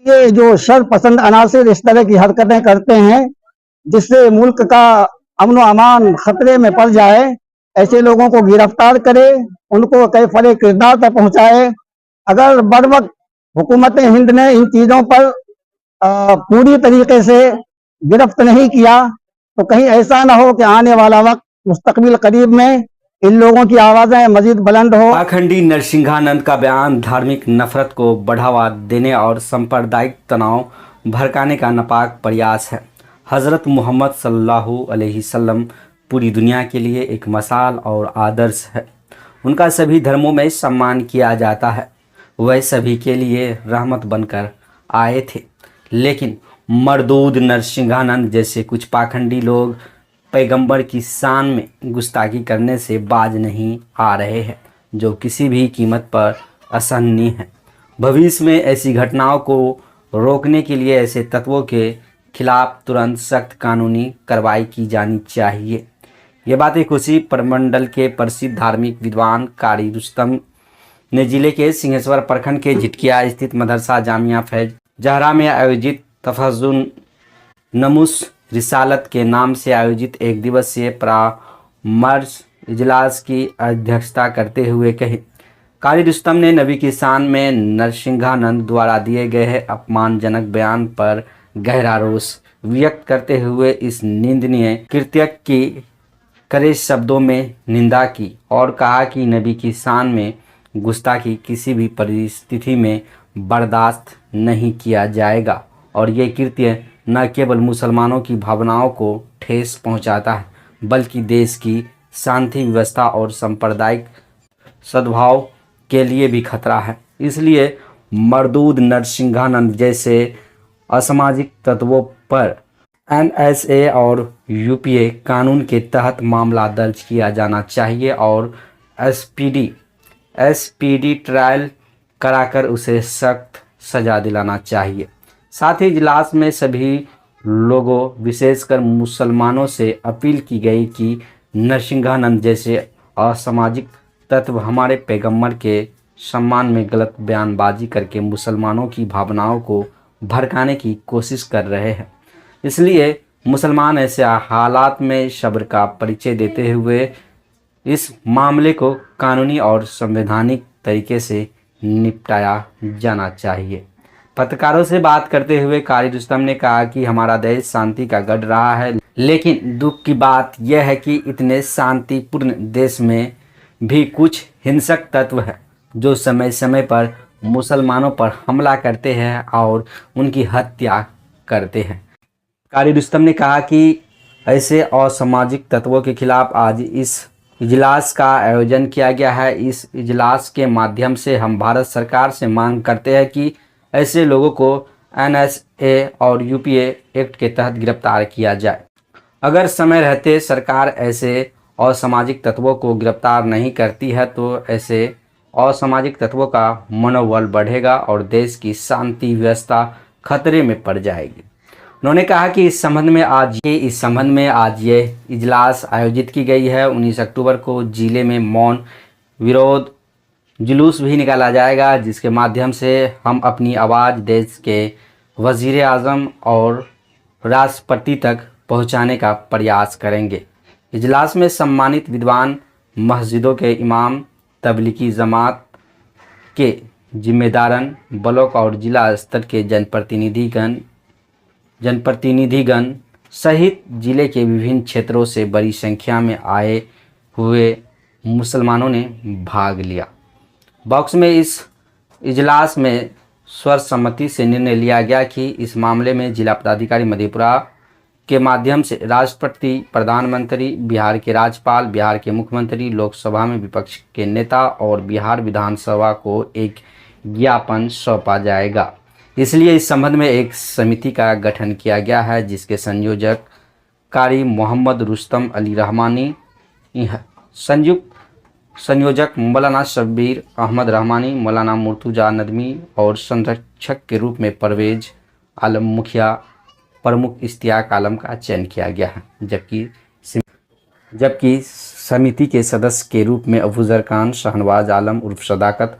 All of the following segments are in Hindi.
ये जो शरपसंद अनासिर इस तरह की हरकतें करते हैं जिससे मुल्क का अमन अमान खतरे में पड़ जाए, ऐसे लोगों को गिरफ्तार करे, उनको कैफरे किरदार तक पहुंचाए। अगर बर वक्त हुकूमत हिंद ने इन चीज़ों पर पूरी तरीके से गिरफ्त नहीं किया तो कहीं ऐसा ना हो कि आने वाला वक्त मुस्तकबिल करीब में इन लोगों की आवाज़ें मजीद बुलंद हो। पाखंडी नरसिंहानंद का बयान धार्मिक नफरत को बढ़ावा देने और सांप्रदायिक तनाव भड़काने का नापाक प्रयास है। हज़रत मोहम्मद सल्लल्लाहु अलैहि वसल्लम पूरी दुनिया के लिए एक मिसाल और आदर्श है। उनका सभी धर्मों में सम्मान किया जाता है। वह सभी के लिए रहमत बनकर आए थे, लेकिन मरदूद नरसिंहानंद जैसे कुछ पाखंडी लोग पैगंबर की शान में गुस्ताखी करने से बाज नहीं आ रहे हैं, जो किसी भी कीमत पर असहनीय है। भविष्य में ऐसी घटनाओं को रोकने के लिए ऐसे तत्वों के खिलाफ तुरंत सख्त कानूनी कार्रवाई की जानी चाहिए। ये बातें खुशी प्रमंडल के प्रसिद्ध धार्मिक विद्वान कारी रुस्तम ने जिले के सिंहेश्वर प्रखंड के झिटकिया स्थित मदरसा जामिया फैज जहरा में आयोजित तफजुन नमुस रिसालत के नाम से आयोजित एक दिवसीय परामर्श इजलास की अध्यक्षता करते हुए कही। कारी रुस्तम ने नबी की शान में नरसिंहानंद द्वारा दिए गए अपमानजनक बयान पर गहरा रोष व्यक्त करते हुए इस निंदनीय कृत्य की कड़े शब्दों में निंदा की और कहा कि नबी की शान में गुस्ताखी किसी भी परिस्थिति में बर्दाश्त नहीं किया जाएगा और ये कृत्य न केवल मुसलमानों की भावनाओं को ठेस पहुंचाता है, बल्कि देश की शांति व्यवस्था और सांप्रदायिक सद्भाव के लिए भी खतरा है। इसलिए मरदूद नरसिंहानंद जैसे असामाजिक तत्वों पर एनएसए और यूपीए कानून के तहत मामला दर्ज किया जाना चाहिए और एसपीडी ट्रायल कराकर उसे सख्त सजा दिलाना चाहिए। साथ ही इजलास में सभी लोगों विशेषकर मुसलमानों से अपील की गई कि नरसिंहानंद जैसे असामाजिक तत्व हमारे पैगंबर के सम्मान में गलत बयानबाजी करके मुसलमानों की भावनाओं को भड़काने की कोशिश कर रहे हैं। इसलिए मुसलमान ऐसे हालात में सब्र का परिचय देते हुए इस मामले को कानूनी और संवैधानिक तरीके से निपटाया जाना चाहिए। पत्रकारों से बात करते हुए कारी रुस्तम ने कहा कि हमारा देश शांति का गढ़ रहा है, लेकिन दुख की बात यह है कि इतने शांतिपूर्ण देश में भी कुछ हिंसक तत्व हैं जो समय समय पर मुसलमानों पर हमला करते हैं और उनकी हत्या करते हैं। कारी रुस्तम ने कहा कि ऐसे असामाजिक तत्वों के खिलाफ आज इस इजलास का आयोजन किया गया है। इस इजलास के माध्यम से हम भारत सरकार से मांग करते हैं कि ऐसे लोगों को एनएसए और यूपीए एक्ट के तहत गिरफ्तार किया जाए। अगर समय रहते सरकार ऐसे असामाजिक तत्वों को गिरफ्तार नहीं करती है तो ऐसे असामाजिक तत्वों का मनोबल बढ़ेगा और देश की शांति व्यवस्था खतरे में पड़ जाएगी। उन्होंने कहा कि इस संबंध में आज ये इजलास आयोजित की गई है। 19 अक्टूबर को जिले में मौन विरोध जुलूस भी निकाला जाएगा, जिसके माध्यम से हम अपनी आवाज़ देश के वज़ीर आज़म और राष्ट्रपति तक पहुंचाने का प्रयास करेंगे। इजलास में सम्मानित विद्वान, मस्जिदों के इमाम, तबलीगी जमात के जिम्मेदारन, ब्लॉक और जिला स्तर के जनप्रतिनिधिगण सहित जिले के विभिन्न क्षेत्रों से बड़ी संख्या में आए हुए मुसलमानों ने भाग लिया। बॉक्स में इस इजलास में सर्वसम्मति से निर्णय लिया गया कि इस मामले में जिला पदाधिकारी मधेपुरा के माध्यम से राष्ट्रपति, प्रधानमंत्री, बिहार के राज्यपाल, बिहार के मुख्यमंत्री, लोकसभा में विपक्ष के नेता और बिहार विधानसभा को एक ज्ञापन सौंपा जाएगा। इसलिए इस संबंध में एक समिति का गठन किया गया है, जिसके संयोजक कारी मोहम्मद रुस्तम अली रहमानी, संयुक्त संयोजक मौलाना शब्बीर अहमद रहमानी, मौलाना मुर्तुजा नदवी और संरक्षक के रूप में परवेज आलम मुखिया, प्रमुख इश्तियाक आलम का चयन किया गया है। जबकि समिति के सदस्य के रूप में अफजल खान, शहनवाज आलम उर्फ सदाकत,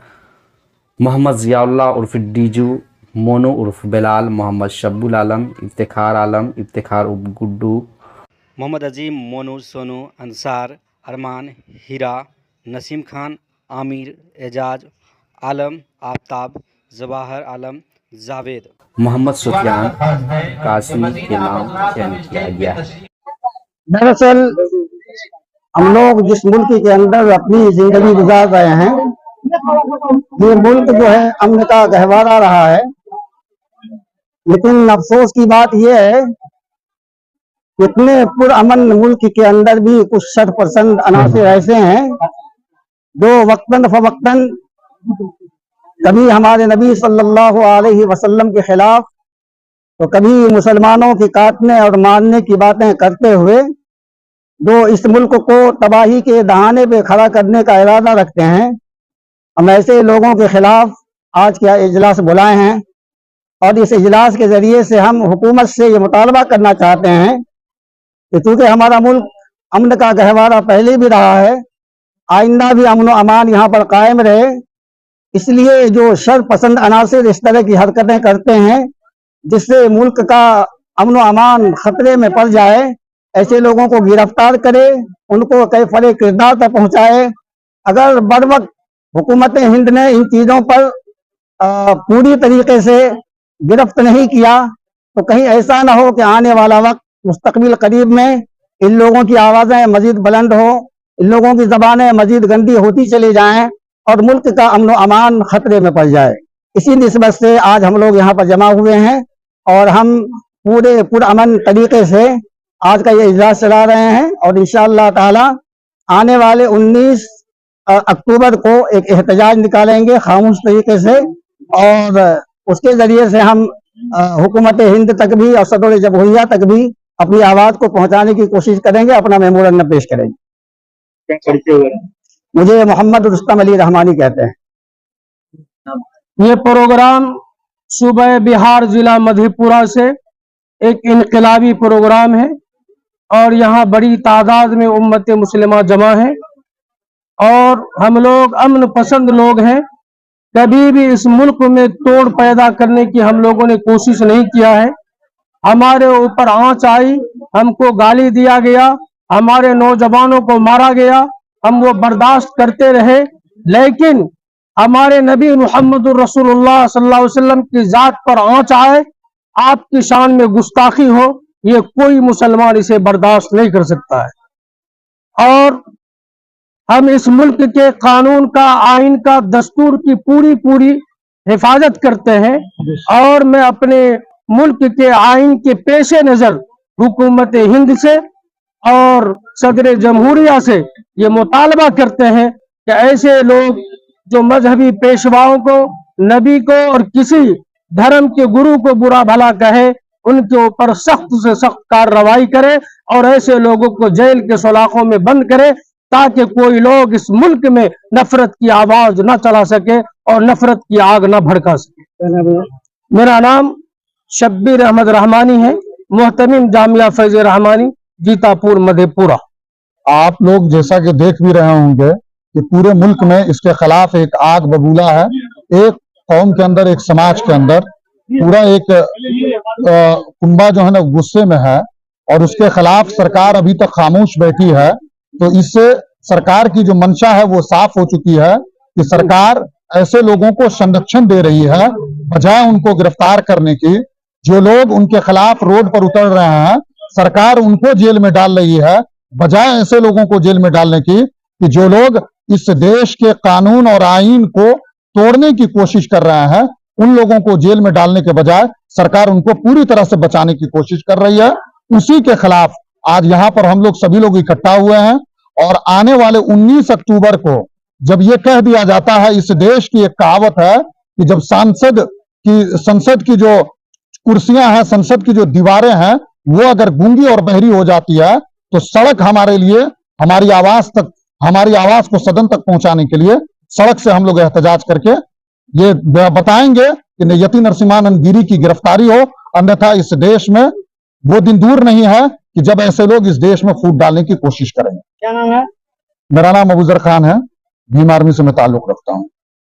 मोहम्मद जियाउल्लाह उर्फ डीजू, मोनू उर्फ बिलाल, मोहम्मद शब्बुल आलम, इफ्तिखार आलम, इफ्तिखार उर्फ गुड्डू, मोहम्मद अजीम, मोनू, सोनू, अंसार, अरमान, हीरा, नसीम खान, आमिर, एजाज, आलम, आफ्ताब, जवाहर आलम, जावेद, मोहम्मद सुफियान, कासिम के नाम चयन किया गया है। दरअसल हम लोग जिस मुल्क के अंदर अपनी जिंदगी गुजार रहे हैं, ये मुल्क जो है अमन का गहवारा रहा है। लेकिन अफसोस की बात यह है कि इतने पुरअमन मुल्क के अंदर भी कुछ शरपसंद अनासिर ऐसे हैं जो वक्तन फवक्तन कभी हमारे नबी सल्लल्लाहु अलैहि वसल्लम के खिलाफ तो कभी मुसलमानों के काटने और मारने की बातें करते हुए जो इस मुल्क को तबाही के दहाने पे खड़ा करने का इरादा रखते हैं, हम ऐसे लोगों के खिलाफ आज क्या इजलास बुलाए हैं। और इस इजलास के जरिए से हम हुकूमत से ये मुतालबा करना चाहते हैं कि चूँकि हमारा मुल्क अमन का गहवारा पहले भी रहा है, आइंदा भी अमन व अमान यहाँ पर कायम रहे, इसलिए जो शर पसंद अनासिर इस तरह की हरकतें करते हैं जिससे मुल्क का अमन व अमान खतरे में पड़ जाए, ऐसे लोगों को गिरफ्तार करे, उनको कैफरे किरदार तक पहुँचाए। अगर बर वक्त हुकूमत हिंद ने इन चीज़ों पर पूरी तरीके से गिरफ्त नहीं किया तो कहीं ऐसा ना हो कि आने वाला वक्त मुस्तकबिल करीब में इन लोगों की आवाज़ें मजीद बुलंद हो, इन लोगों की ज़बानें मजीद गंदी होती चली जाएं और मुल्क का अमन व अमान खतरे में पड़ जाए। इसी निस्बत से आज हम लोग यहाँ पर जमा हुए हैं और हम पूरे पुरअमन तरीके से आज का ये इजलास चला रहे हैं और इंशाअल्लाह ताला आने वाले 19 अक्टूबर को एक एहतजाज निकालेंगे खामोश तरीके से और उसके जरिए से हम हुकूमत हिंद तक भी और सदर जमहूरिया तक भी अपनी आवाज़ को पहुंचाने की कोशिश करेंगे, अपना मेमोरेंडम पेश करेंगे। मुझे मोहम्मद रुस्तम अली रहमानी कहते हैं। ये प्रोग्राम सूबे बिहार जिला मधेपुरा से एक इनकलाबी प्रोग्राम है और यहाँ बड़ी तादाद में उम्मत मुस्लिमा जमा है और हम लोग अमन पसंद लोग हैं। कभी भी इस मुल्क में तोड़ पैदा करने की हम लोगों ने कोशिश नहीं किया है। हमारे ऊपर आंच आई, हमको गाली दिया गया, हमारे नौजवानों को मारा गया, हम वो बर्दाश्त करते रहे, लेकिन हमारे नबी मोहम्मद रसूलुल्लाह सल्लल्लाहु अलैहि वसल्लम की जात पर आंच आए, आपकी शान में गुस्ताखी हो, ये कोई मुसलमान इसे बर्दाश्त नहीं कर सकता है। और हम इस मुल्क के कानून का, आइन का, दस्तूर की पूरी हिफाजत करते हैं और मैं अपने मुल्क के आइन के पेशे नजर हुकूमत हिंद से और सदर जमहूरिया से ये मुतालबा करते हैं कि ऐसे लोग जो मजहबी पेशवाओं को, नबी को और किसी धर्म के गुरु को बुरा भला कहे, उनके ऊपर सख्त से सख्त कार्रवाई करे और ऐसे लोगों को जेल के सलाखों में बंद करे ताकि कोई लोग इस मुल्क में नफरत की आवाज न चला सके और नफरत की आग न भड़का सके। मेरा नाम शब्बीर अहमद रहमानी है, मोहतमिम जामिया फैज रहमानी, जीतापुर मधेपुरा। आप लोग जैसा कि देख भी रहे होंगे कि पूरे मुल्क में इसके खिलाफ एक आग बबूला है। एक कौम के अंदर, एक समाज के अंदर पूरा एक कुंबा जो है ना गुस्से में है और उसके खिलाफ सरकार अभी तक खामोश बैठी है। तो इससे सरकार की जो मंशा है वो साफ हो चुकी है कि सरकार ऐसे लोगों को संरक्षण दे रही है बजाय उनको गिरफ्तार करने की। जो लोग उनके खिलाफ रोड पर उतर रहे हैं, सरकार उनको जेल में डाल रही है बजाय ऐसे लोगों को जेल में डालने की कि जो लोग इस देश के कानून और आईन को तोड़ने की कोशिश कर रहे हैं। उन लोगों को जेल में डालने के बजाय सरकार उनको पूरी तरह से बचाने की कोशिश कर रही है। उसी के खिलाफ आज यहाँ पर हम लोग सभी लोग इकट्ठा हुए हैं और आने वाले 19 अक्टूबर को जब ये कह दिया जाता है, इस देश की एक कहावत है कि जब संसद की जो कुर्सियां हैं, संसद की जो दीवारें हैं, वो अगर गूंगी और बहरी हो जाती है तो सड़क हमारे लिए हमारी आवाज को सदन तक पहुंचाने के लिए सड़क से हम लोग एहतजाज करके ये बताएंगे कि यति नरसिम्हानंद गिरी की गिरफ्तारी हो, अन्यथा इस देश में वो दिन दूर नहीं है कि जब ऐसे लोग इस देश में फूट डालने की कोशिश करेंगे। क्या नाम है? मेरा नाम अबूजर खान है, भीम आर्मी से मैं ताल्लुक रखता हूँ।